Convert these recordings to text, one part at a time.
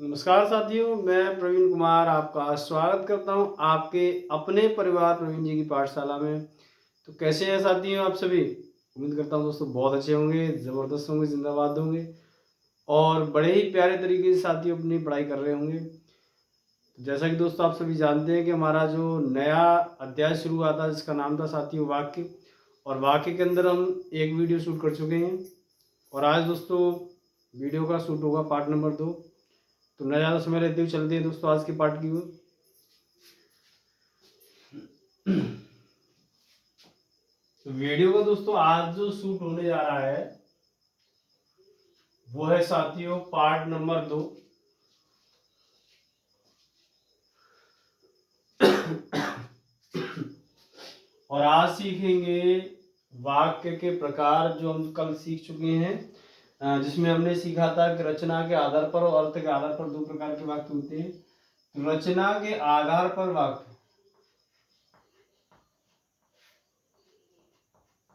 नमस्कार साथियों, मैं प्रवीण कुमार आपका स्वागत करता हूं आपके अपने परिवार प्रवीण जी की पाठशाला में। तो कैसे हैं साथियों आप सभी? उम्मीद करता हूं दोस्तों बहुत अच्छे होंगे, ज़बरदस्त होंगे, जिंदाबाद होंगे और बड़े ही प्यारे तरीके से साथियों अपनी पढ़ाई कर रहे होंगे। जैसा कि दोस्तों आप सभी जानते हैं कि हमारा जो नया अध्याय शुरू हुआ था जिसका नाम था साथियों वाक्य, और वाक्य के अंदर हम एक वीडियो शूट कर चुके हैं और आज दोस्तों वीडियो का शूट होगा पार्ट नंबर 2। तो न ज़्यादा समय लेते हुए चलते हैं दोस्तों आज के पार्ट की ओर। तो वीडियो का दोस्तों आज जो शूट होने जा रहा है वो है साथियों पार्ट नंबर 2। और आज सीखेंगे वाक्य के प्रकार जो हम कल सीख चुके हैं, जिसमें हमने सीखा था कि रचना के आधार पर और अर्थ के आधार पर दो प्रकार के वाक्य होते हैं। तो रचना के आधार पर वाक्य,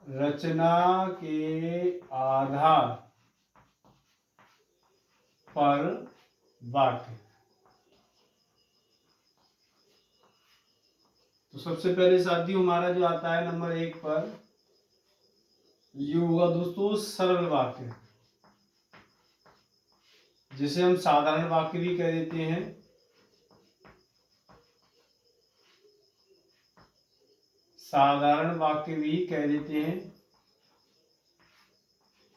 रचना के आधार पर वाक्य। तो सबसे पहले साथियों हमारा जो आता है नंबर 1 पर, ये होगा दोस्तों सरल वाक्य, जिसे हम साधारण वाक्य भी कह देते हैं। साधारण वाक्य भी कह देते हैं।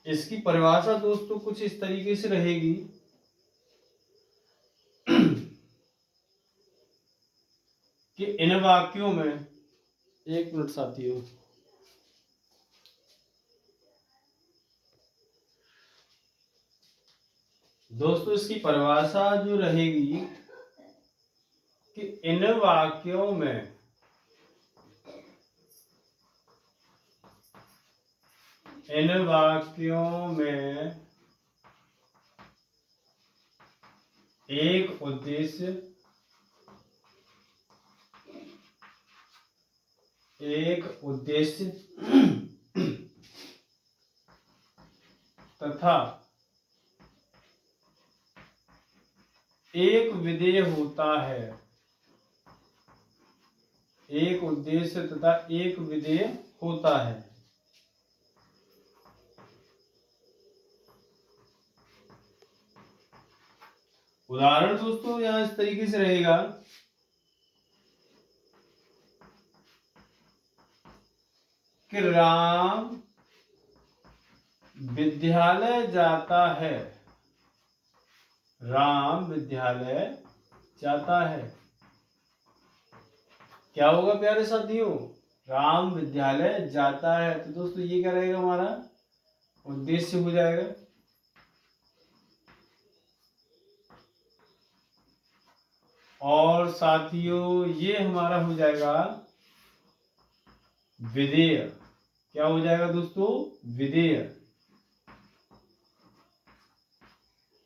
इसकी परिभाषा दोस्तों कुछ इस तरीके से रहेगी कि इन वाक्यों में, एक मिनट साथियों, दोस्तों इसकी परिभाषा जो रहेगी कि इन वाक्यों में एक उद्देश्य, तथा एक विधेय होता है। एक उद्देश्य तथा एक विधेय होता है। उदाहरण दोस्तों यहां इस तरीके से रहेगा कि राम विद्यालय जाता है। राम विद्यालय जाता है। क्या होगा प्यारे साथियों? राम विद्यालय जाता है। तो दोस्तों ये क्या रहेगा? हमारा उद्देश्य हो जाएगा। और साथियों ये हमारा हो जाएगा विधेय। क्या हो जाएगा दोस्तों? विधेय।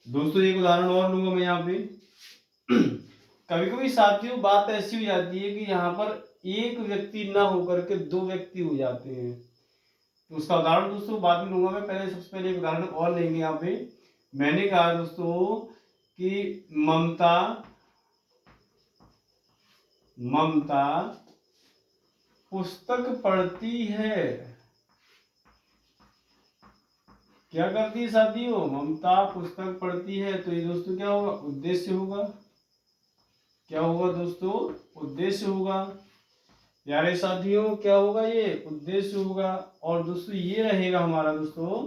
दोस्तों एक उदाहरण और लूंगा मैं यहाँ पे। कभी कभी साथियों बात ऐसी हो जाती है कि यहाँ पर एक व्यक्ति ना होकर के दो व्यक्ति हो जाते हैं। तो उसका उदाहरण दोस्तों बाद में लूंगा मैं, पहले सबसे पहले एक उदाहरण और लेंगे। यहाँ पे मैंने कहा दोस्तों कि ममता पुस्तक पढ़ती है। क्या करती है साथियों? ममता पुस्तक पढ़ती है। तो ये दोस्तों क्या होगा? उद्देश्य होगा। क्या होगा दोस्तों? उद्देश्य होगा। प्यारे साथियों क्या होगा? ये उद्देश्य होगा। और दोस्तों ये रहेगा हमारा दोस्तों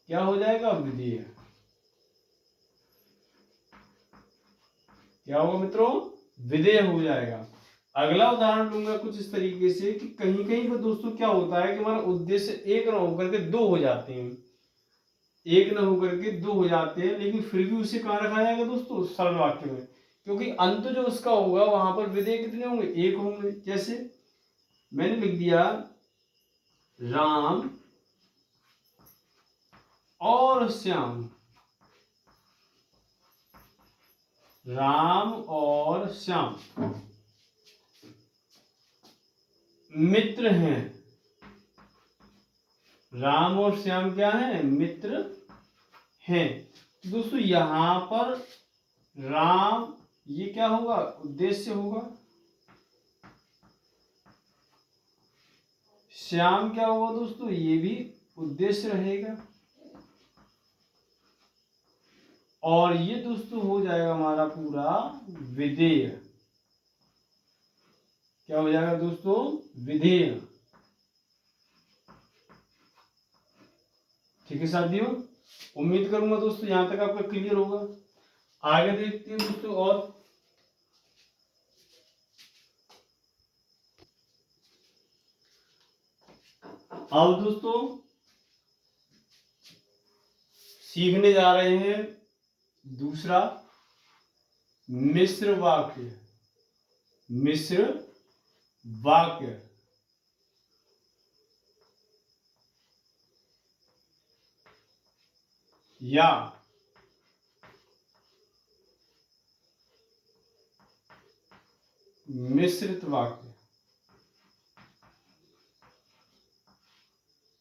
क्या हो जाएगा? विधेय। क्या होगा मित्रों? विधेय हो जाएगा। अगला उदाहरण लूंगा कुछ इस तरीके से कि कहीं कहीं पर दोस्तों क्या होता है कि हमारा उद्देश्य एक न होकर के दो हो जाते हैं। एक न होकर के दो हो जाते हैं, लेकिन फिर भी उसे कहाँ रखा जाएगा दोस्तों? सरल वाक्य में। क्योंकि अंत जो उसका होगा वहां पर विधेय कितने होंगे? एक होंगे। जैसे मैंने लिख दिया राम और श्याम। राम और श्याम मित्र हैं। राम और श्याम क्या हैं? मित्र हैं। दोस्तों यहां पर राम ये क्या होगा, उद्देश्य होगा। श्याम क्या होगा दोस्तों, ये भी उद्देश्य रहेगा। और ये दोस्तों हो जाएगा हमारा पूरा विधेय। क्या हो जाएगा दोस्तों, विधेय। ठीक है साथियों, उम्मीद करूंगा दोस्तों यहां तक आपका क्लियर होगा। आगे देखते हैं दोस्तों। और अब दोस्तों सीखने जा रहे हैं दूसरा मिश्र वाक्य। मिश्र वाक्य या मिश्रित वाक्य।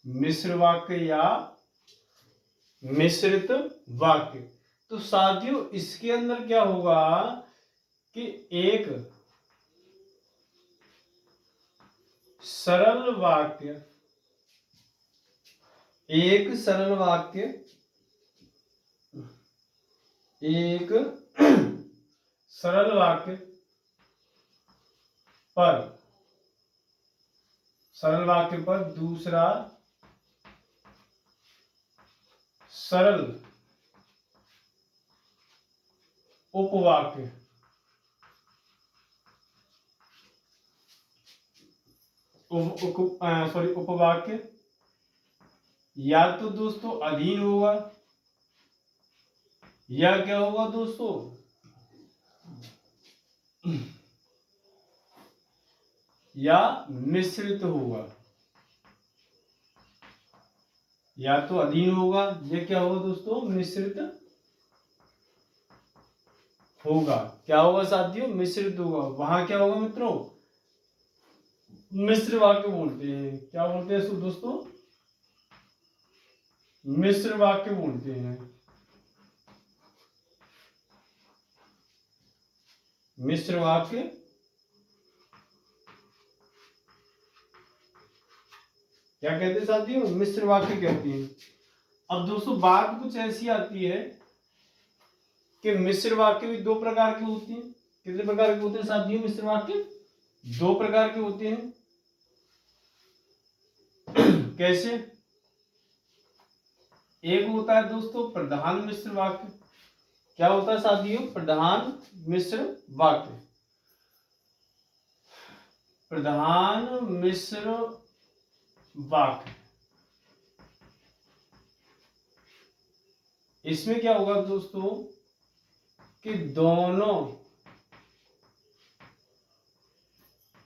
मिश्र वाक्य या मिश्रित वाक्य। तो साथियों इसके अंदर क्या होगा कि एक सरल वाक्य, एक सरल वाक्य, एक सरल वाक्य पर, सरल वाक्य पर दूसरा सरल उपवाक्य, उपवाक्य या तो दोस्तों अधीन होगा या क्या होगा दोस्तों, या मिश्रित होगा। या तो अधीन होगा या क्या होगा दोस्तों, मिश्रित होगा। क्या होगा साथियों, मिश्रित होगा। वहां क्या होगा मित्रों, मिश्र वाक्य बोलते हैं। क्या बोलते हैं दोस्तों, मिश्र वाक्य बोलते हैं। मिश्र वाक्य क्या कहते हैं साथियों, मिश्र वाक्य कहते हैं। अब दोस्तों बात कुछ ऐसी आती है कि मिश्र वाक्य भी दो प्रकार के होते हैं। कितने प्रकार के होते हैं साथियों, मिश्र वाक्य दो प्रकार के होते हैं। कैसे, एक होता है दोस्तों प्रधान मिश्र वाक्य। क्या होता है साथियों, प्रधान मिश्र वाक्य। प्रधान मिश्र वाक्य, इसमें क्या होगा दोस्तों कि दोनों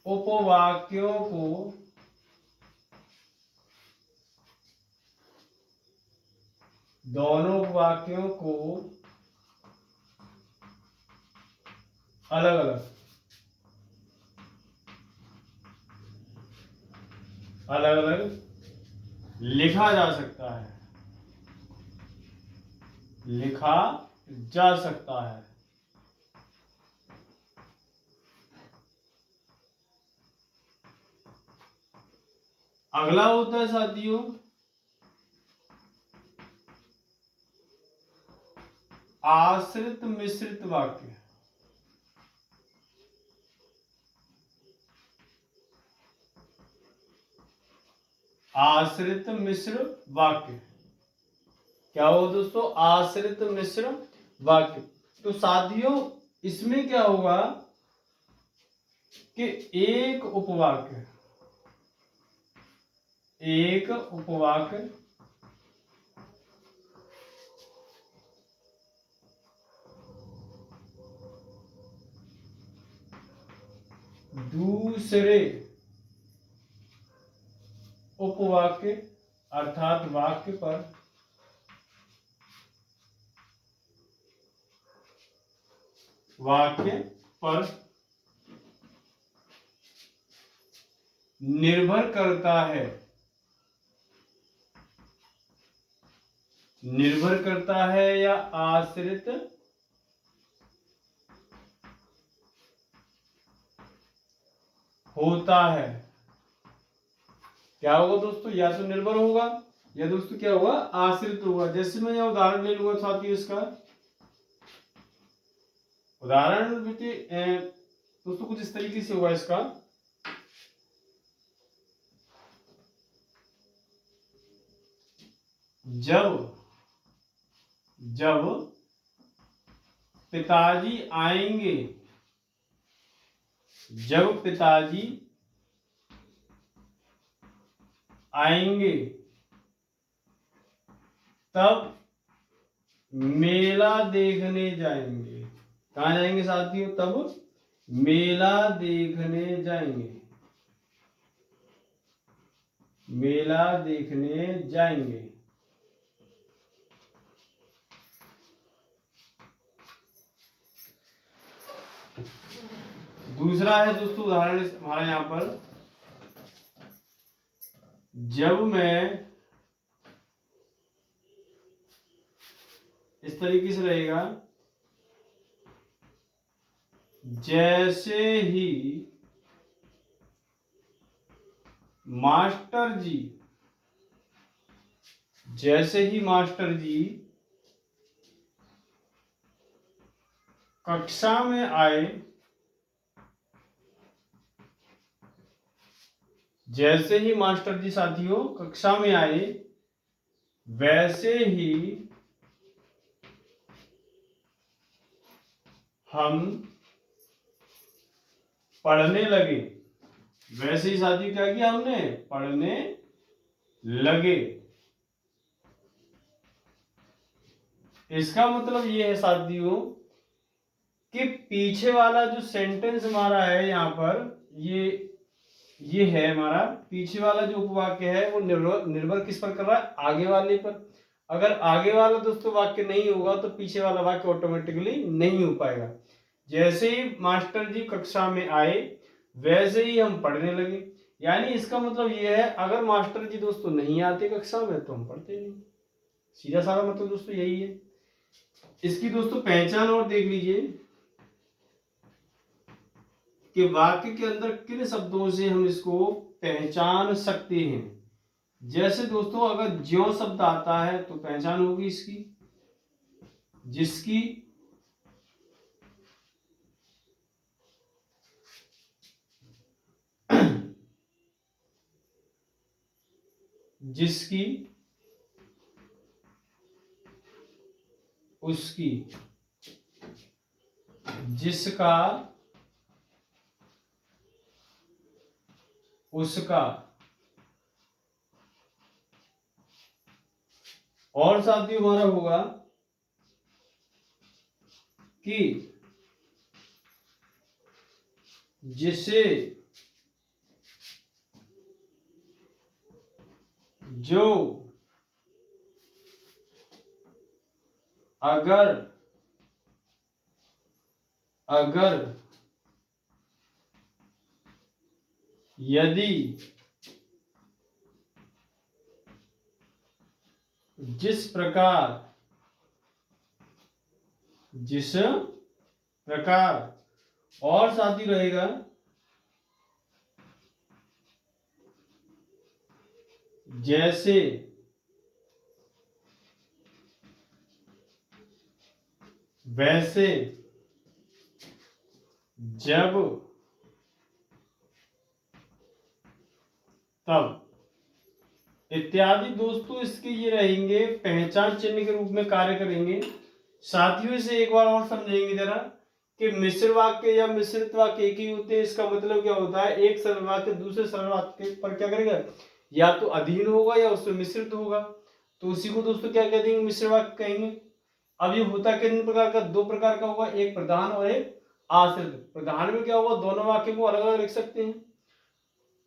उपवाक्यों को अलग अलग लिखा जा सकता है, लिखा जा सकता है। अगला होता है साथियों आश्रित मिश्रित वाक्य। आश्रित मिश्र वाक्य, क्या हो दोस्तों, आश्रित मिश्र वाक्य। तो साथियों इसमें क्या होगा कि एक उपवाक्य दूसरे उपवाक्य अर्थात वाक्य पर निर्भर करता है या आश्रित होता है। क्या होगा दोस्तों, या तो निर्भर होगा या दोस्तों क्या होगा, आश्रित होगा। जैसे मैं यहाँ उदाहरण ले लूंगा साथियों, इसका उदाहरण दोस्तों कुछ इस तरीके से होगा इसका। जब जब पिताजी आएंगे, जब पिताजी आएंगे तब मेला देखने जाएंगे। कहाँ जाएंगे साथियों, तब मेला देखने जाएंगे, मेला देखने जाएंगे। दूसरा है दोस्तों उदाहरण हमारा यहाँ पर, जब मैं, इस तरीके से रहेगा, जैसे ही मास्टर जी, जैसे ही मास्टर जी कक्षा में आए, जैसे ही मास्टर जी साथियों कक्षा में आए, वैसे ही हम पढ़ने लगे। वैसे ही साथियों क्या किया हमने, पढ़ने लगे। इसका मतलब ये है साथियों कि पीछे वाला जो सेंटेंस हमारा है यहाँ पर, ये है हमारा पीछे वाला जो उपवाक्य है वो निर्भर किस पर कर रहा है, आगे वाले पर। अगर आगे वाला दोस्तों वाक्य नहीं होगा तो पीछे वाला वाक्य ऑटोमेटिकली नहीं हो पाएगा। जैसे ही मास्टर जी कक्षा में आए वैसे ही हम पढ़ने लगे। यानी इसका मतलब ये है, अगर मास्टर जी दोस्तों नहीं आते कक्षा में तो हम पढ़ते नहीं। सीधा साधा मतलब दोस्तों यही है। इसकी दोस्तों पहचान और देख लीजिए कि वाक्य के अंदर किन शब्दों से हम इसको पहचान सकते हैं। जैसे दोस्तों अगर ज्यों शब्द आता है तो पहचान होगी इसकी, जिसकी, जिसकी, उसकी, जिसका, उसका। और साथियों हमारा होगा कि जिसे, जो, अगर, अगर, यदि, जिस प्रकार, जिस प्रकार। और साथ ही रहेगा जैसे, वैसे, जब, तब इत्यादि दोस्तों इसके ये रहेंगे, पहचान चिन्ह के रूप में कार्य करेंगे। साथियों इसे एक बार और समझेंगे जरा कि मिश्र वाक्य या मिश्रित वाक्य एक ही होते हैं। इसका मतलब क्या होता है, एक सरल वाक्य दूसरे सरल वाक्य पर क्या करेगा, या तो अधीन होगा या उससे मिश्रित होगा। तो उसी को दोस्तों क्या कह देंगे, मिश्र वाक्य कहेंगे। अब ये होता कितने प्रकार का, दो प्रकार का होगा, एक प्रधान और एक आश्रित। प्रधान में क्या होगा, दोनों वाक्य को अलग अलग लिख सकते हैं।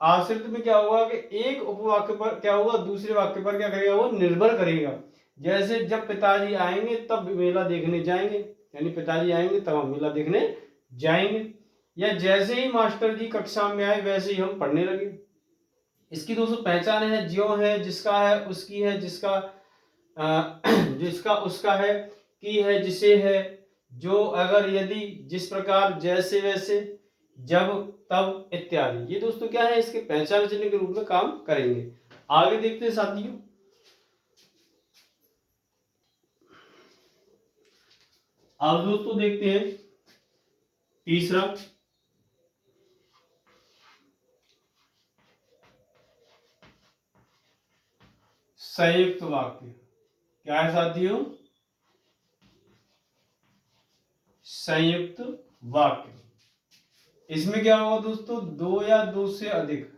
आश्रित में क्या होगा कि एक उपवाक्य पर क्या होगा, दूसरे वाक्य पर क्या करेगा, वो निर्भर करेगा। जैसे जब पिताजी आएंगे तब मेला देखने जाएंगे, यानी पिताजी आएंगे तब हम मेला देखने जाएंगे। या जैसे ही मास्टर जी कक्षा में आए वैसे ही हम पढ़ने लगे। इसकी दोस्तों पहचान है, ज्यों है, जिसका है, उसकी है, जिसका जिसका, उसका है, की है, जिसे है, जो, अगर, यदि, जिस प्रकार, जैसे, वैसे, जब, तब इत्यादि, ये दोस्तों क्या है, इसके पहचान चिन्ह के रूप में काम करेंगे। आगे देखते हैं साथियों। अब दोस्तों देखते हैं तीसरा, संयुक्त वाक्य। क्या है साथियों? संयुक्त वाक्य। इसमें क्या होगा दोस्तों, दो या दो से अधिक,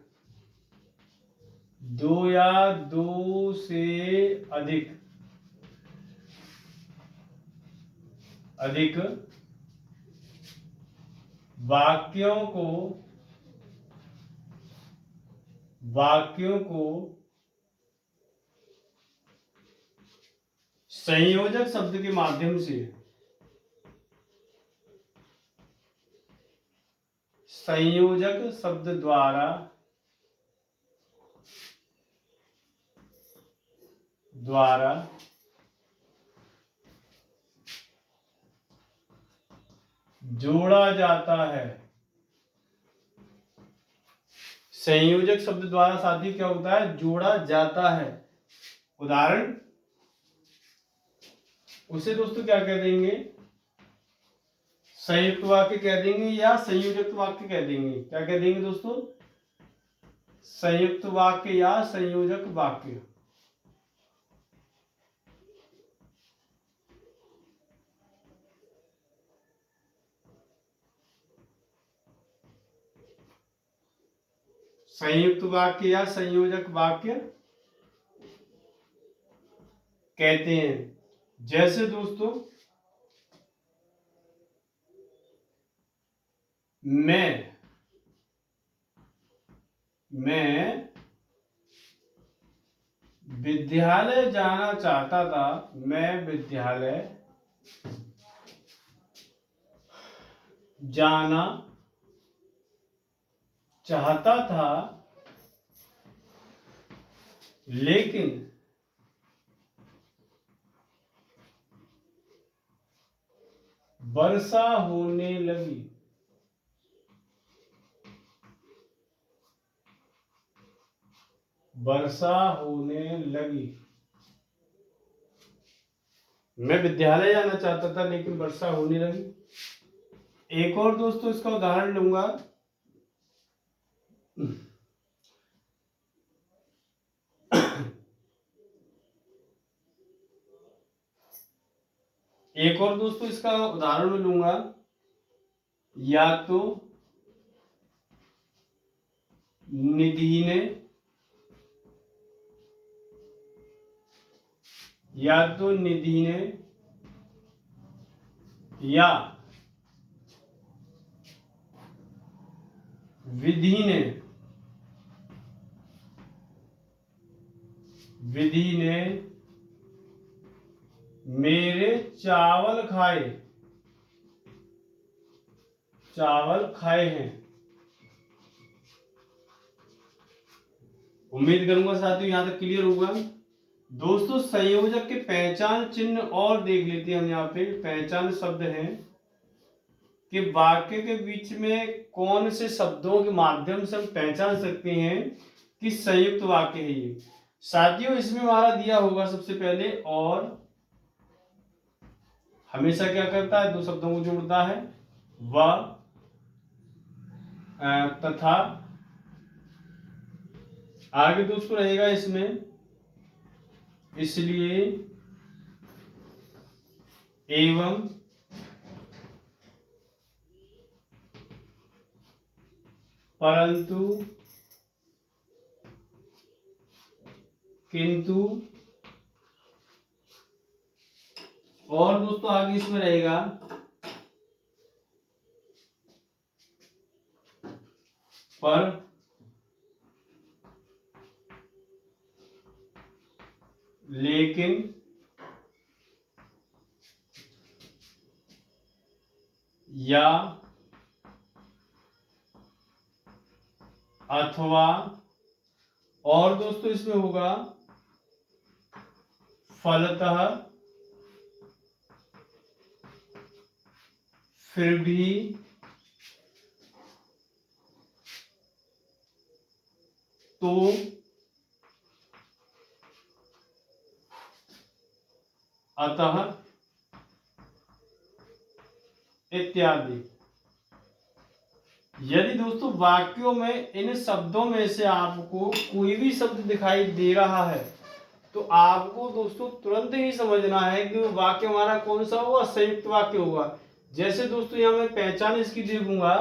दो या दो से अधिक अधिक वाक्यों को संयोजक शब्द के माध्यम से, संयोजक शब्द द्वारा जोड़ा जाता है। संयोजक शब्द द्वारा साथी क्या होता है, जोड़ा जाता है। उदाहरण, उसे दोस्तों क्या कह देंगे, संयुक्त वाक्य कह देंगे या संयोजक वाक्य कह देंगे। क्या कह देंगे दोस्तों, संयुक्त वाक्य या संयोजक वाक्य। संयुक्त वाक्य या संयोजक वाक्य कहते हैं। जैसे दोस्तों, मैं विद्यालय जाना चाहता था, मैं विद्यालय जाना चाहता था, लेकिन वर्षा होने लगी। वर्षा होने लगी। मैं विद्यालय जाना चाहता था लेकिन वर्षा होने लगी। एक और दोस्तों इसका उदाहरण लूंगा। एक और दोस्तों इसका उदाहरण मैं लूंगा, या तो निधि ने, या तो निधि ने, या विधि ने, विधि ने मेरे चावल खाए, चावल खाए हैं। उम्मीद करूंगा साथियों यहां तक क्लियर होगा। दोस्तों संयोजक के पहचान चिन्ह और देख लेते हैं हम। यहाँ पे पहचान शब्द हैं कि वाक्य के बीच में कौन से शब्दों के माध्यम से हम पहचान सकते हैं कि संयुक्त वाक्य है ये। साथियों इसमें हमारा दिया होगा सबसे पहले और, हमेशा क्या करता है, दो शब्दों को जोड़ता है, व तथा। आगे दोस्तों रहेगा इसमें इसलिए, एवं, परंतु, किंतु। और दोस्तों आगे इसमें रहेगा पर, लेकिन, या, अथवा। और दोस्तों इसमें होगा फलतः, फिर भी, तो, अतः इत्यादि। यदि दोस्तों वाक्यों में इन शब्दों में से आपको कोई भी शब्द दिखाई दे रहा है तो आपको दोस्तों तुरंत ही समझना है कि वो वाक्य हमारा कौन सा होगा, संयुक्त वाक्य होगा। जैसे दोस्तों यहां मैं पहचान इसकी देखूंगा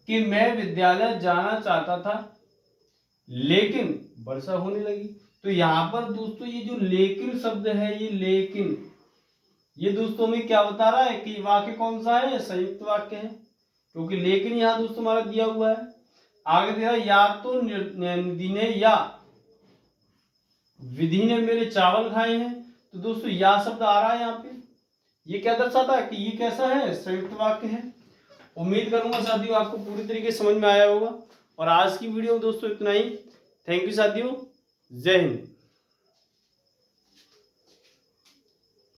कि मैं विद्यालय जाना चाहता था लेकिन वर्षा होने लगी। तो यहां पर दोस्तों ये जो लेकिन शब्द है, ये लेकिन, ये दोस्तों हमें क्या बता रहा है कि वाक्य कौन सा है, संयुक्त वाक्य है, क्योंकि लेकिन यहां दोस्तों हमारा दिया हुआ है। आगे दिया या तो निधि ने या विधि ने मेरे चावल खाए हैं। तो दोस्तों या शब्द आ रहा है यहाँ पे, ये क्या दर्शाता है कि ये कैसा है, संयुक्त वाक्य है। उम्मीद करूंगा साथियों आपको पूरी तरीके से समझ में आया होगा। और आज की वीडियो में दोस्तों इतना ही। थैंक यू साथियों, जय हिंद।